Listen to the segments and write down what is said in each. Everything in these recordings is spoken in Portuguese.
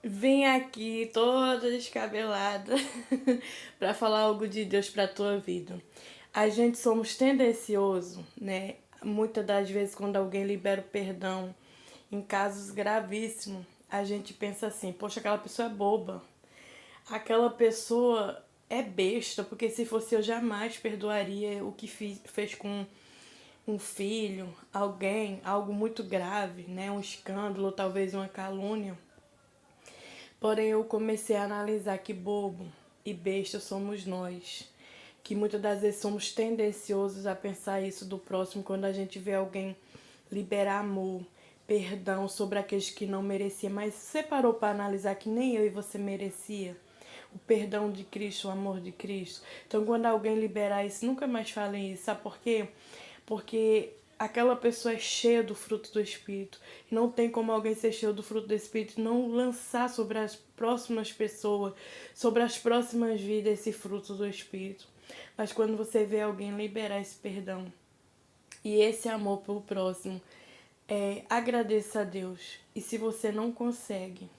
Vim aqui toda descabelada para falar algo de Deus para tua vida. A gente somos tendencioso, né? Muitas das vezes quando alguém libera o perdão em casos gravíssimos, a gente pensa assim: poxa, aquela pessoa é boba. Aquela pessoa é besta, porque se fosse eu jamais perdoaria o que fez com um filho, alguém, algo muito grave, né? Um escândalo, talvez uma calúnia. Porém, eu comecei a analisar que bobo e besta somos nós. Que muitas das vezes somos tendenciosos a pensar isso do próximo quando a gente vê alguém liberar amor, perdão sobre aqueles que não merecia. Mas você parou para analisar que nem eu e você merecia? O perdão de Cristo, o amor de Cristo. Então, quando alguém liberar isso, nunca mais falem isso. Sabe por quê? Porque aquela pessoa é cheia do fruto do Espírito. Não tem como alguém ser cheio do fruto do Espírito e não lançar sobre as próximas pessoas, sobre as próximas vidas esse fruto do Espírito. Mas quando você vê alguém liberar esse perdão e esse amor pelo próximo, agradeça a Deus. E se você não consegue,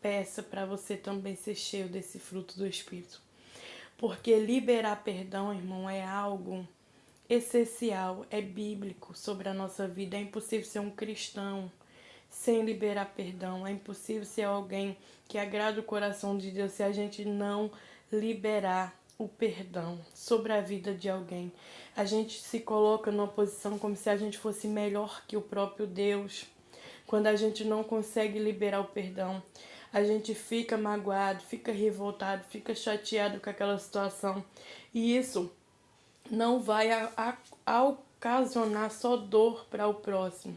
peça para você também ser cheio desse fruto do Espírito. Porque liberar perdão, irmão, é algo essencial, é bíblico sobre a nossa vida. É impossível ser um cristão sem liberar perdão. É impossível ser alguém que agrada o coração de Deus se a gente não liberar o perdão sobre a vida de alguém. A gente se coloca numa posição como se a gente fosse melhor que o próprio Deus. Quando a gente não consegue liberar o perdão, a gente fica magoado, fica revoltado, fica chateado com aquela situação. E isso não vai ocasionar só dor para o próximo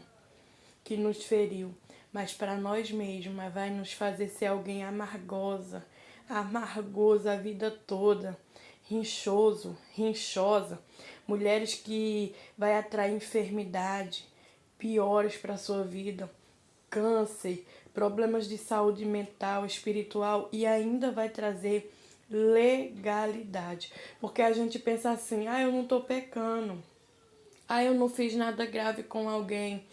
que nos feriu, mas para nós mesmos, mas vai nos fazer ser alguém amargoso a vida toda, rinchoso, rinchosa, mulheres que vai atrair enfermidade piores para a sua vida, câncer, problemas de saúde mental, espiritual e ainda vai trazer legalidade. Porque a gente pensa assim: ah, eu não estou pecando. Ah, eu não fiz nada grave com alguém.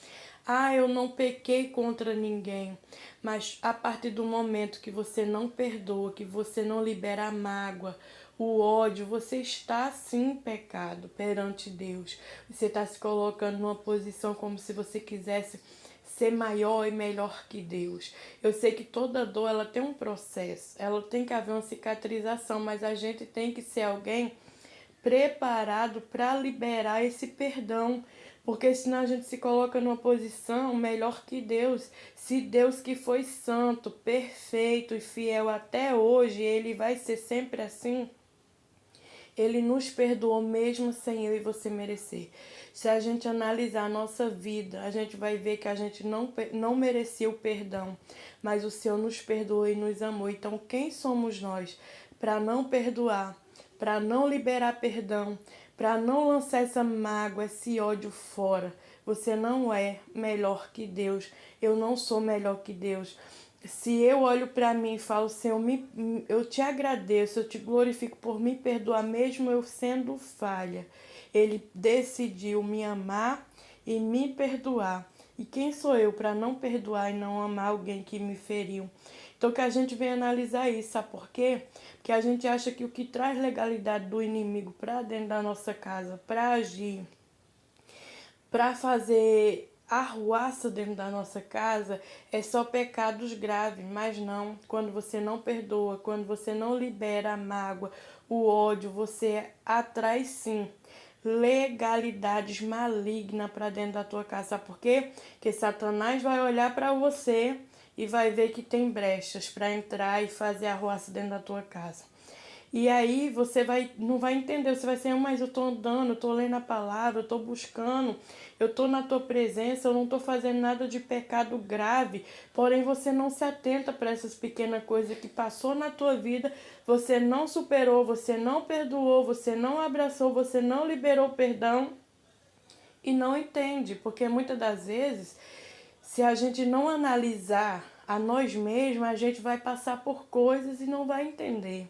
Ah, eu não pequei contra ninguém. Mas a partir do momento que você não perdoa, que você não libera a mágoa, o ódio, você está sim em pecado perante Deus. Você está se colocando numa posição como se você quisesse ser maior e melhor que Deus. Eu sei que toda dor ela tem um processo, ela tem que haver uma cicatrização, mas a gente tem que ser alguém preparado para liberar esse perdão, porque senão a gente se coloca numa posição melhor que Deus. Se Deus que foi santo, perfeito e fiel até hoje, ele vai ser sempre assim. Ele nos perdoou mesmo sem eu e você merecer. Se a gente analisar a nossa vida, a gente vai ver que a gente não merecia o perdão, mas o Senhor nos perdoou e nos amou. Então, quem somos nós para não perdoar, para não liberar perdão, para não lançar essa mágoa, esse ódio fora? Você não é melhor que Deus. Eu não sou melhor que Deus. Se eu olho para mim e falo, Senhor, eu te agradeço, eu te glorifico por me perdoar, mesmo eu sendo falha. Ele decidiu me amar e me perdoar. E quem sou eu para não perdoar e não amar alguém que me feriu? Então que a gente vem analisar isso, sabe por quê? Porque a gente acha que o que traz legalidade do inimigo para dentro da nossa casa, para agir, para fazer arruaça dentro da nossa casa é só pecados graves, mas não. Quando você não perdoa, quando você não libera a mágoa, o ódio, você atrai sim legalidades malignas para dentro da tua casa. Sabe por quê? Porque Satanás vai olhar para você e vai ver que tem brechas para entrar e fazer arruaça dentro da tua casa. E aí você não vai entender, você vai ser, mas eu estou andando, eu estou lendo a palavra, eu estou buscando, eu estou na tua presença, eu não estou fazendo nada de pecado grave. Porém, você não se atenta para essas pequenas coisas que passou na tua vida, você não superou, você não perdoou, você não abraçou, você não liberou perdão e não entende. Porque muitas das vezes, se a gente não analisar a nós mesmos, a gente vai passar por coisas e não vai entender,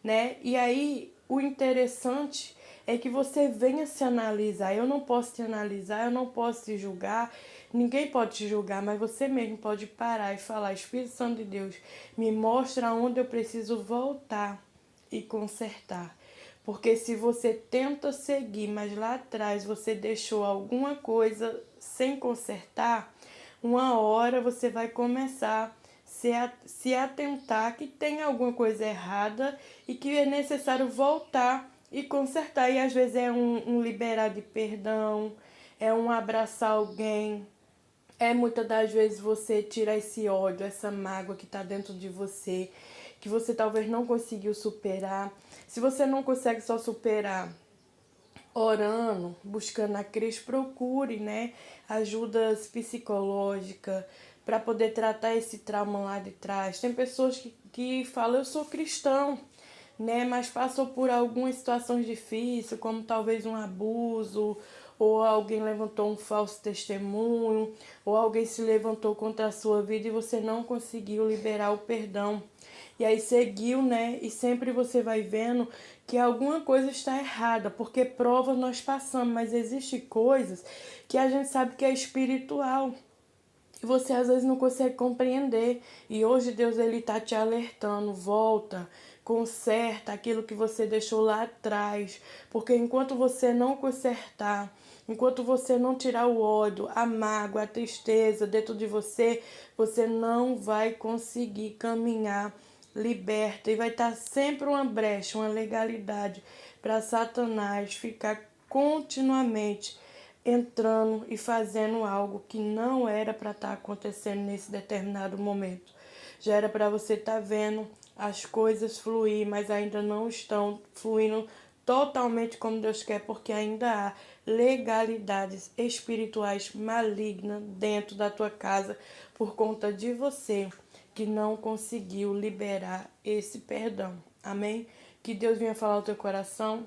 né? E aí o interessante é que você venha se analisar. Eu não posso te analisar, eu não posso te julgar, Ninguém pode te julgar, mas você mesmo pode parar e falar: Espírito Santo de Deus, me mostra onde eu preciso voltar e consertar. Porque se você tenta seguir, mas lá atrás você deixou alguma coisa sem consertar, uma hora você vai começar se atentar que tem alguma coisa errada e que é necessário voltar e consertar. E às vezes é um liberar de perdão, é um abraçar alguém, é muitas das vezes você tirar esse ódio, essa mágoa que está dentro de você, que você talvez não conseguiu superar. Se você não consegue só superar orando, buscando a Cristo, procure, né, ajudas psicológicas para poder tratar esse trauma lá de trás. Tem pessoas que falam: eu sou cristão, né, mas passou por algumas situações difíceis, como talvez um abuso, ou alguém levantou um falso testemunho, ou alguém se levantou contra a sua vida e você não conseguiu liberar o perdão. E aí seguiu, né? E sempre você vai vendo que alguma coisa está errada, porque prova nós passamos, mas existe coisas que a gente sabe que é espiritual. E você às vezes não consegue compreender. E hoje Deus ele tá te alertando, volta, conserta aquilo que você deixou lá atrás, porque enquanto você não consertar, enquanto você não tirar o ódio, a mágoa, a tristeza dentro de você, você não vai conseguir caminhar liberta e vai estar sempre uma brecha, uma legalidade para Satanás ficar continuamente entrando e fazendo algo que não era para estar acontecendo nesse determinado momento. Já era para você estar vendo as coisas fluir, mas ainda não estão fluindo totalmente como Deus quer, porque ainda há legalidades espirituais malignas dentro da tua casa por conta de você que não conseguiu liberar esse perdão. Amém? Que Deus venha falar ao teu coração,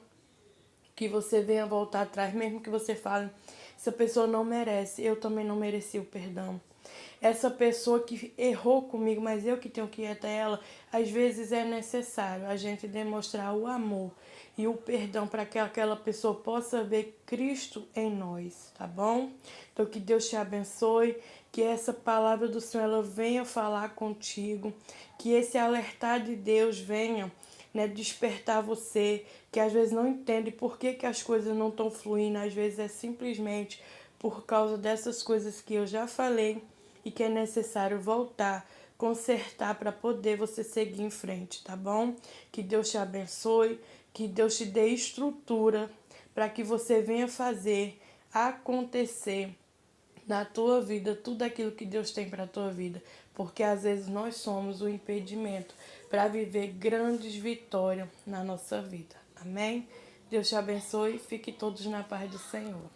que você venha voltar atrás, mesmo que você fale: essa pessoa não merece, eu também não mereci o perdão. Essa pessoa que errou comigo, mas eu que tenho que ir até ela, às vezes é necessário a gente demonstrar o amor e o perdão para que aquela pessoa possa ver Cristo em nós, tá bom? Então que Deus te abençoe, que essa palavra do Senhor ela venha falar contigo, que esse alertar de Deus venha, né, despertar você, que às vezes não entende por que as coisas não estão fluindo, às vezes é simplesmente por causa dessas coisas que eu já falei e que é necessário voltar, consertar para poder você seguir em frente, tá bom? Que Deus te abençoe, que Deus te dê estrutura para que você venha fazer acontecer na tua vida tudo aquilo que Deus tem para a tua vida, porque às vezes nós somos o impedimento para viver grandes vitórias na nossa vida. Amém? Deus te abençoe, fique todos na paz do Senhor.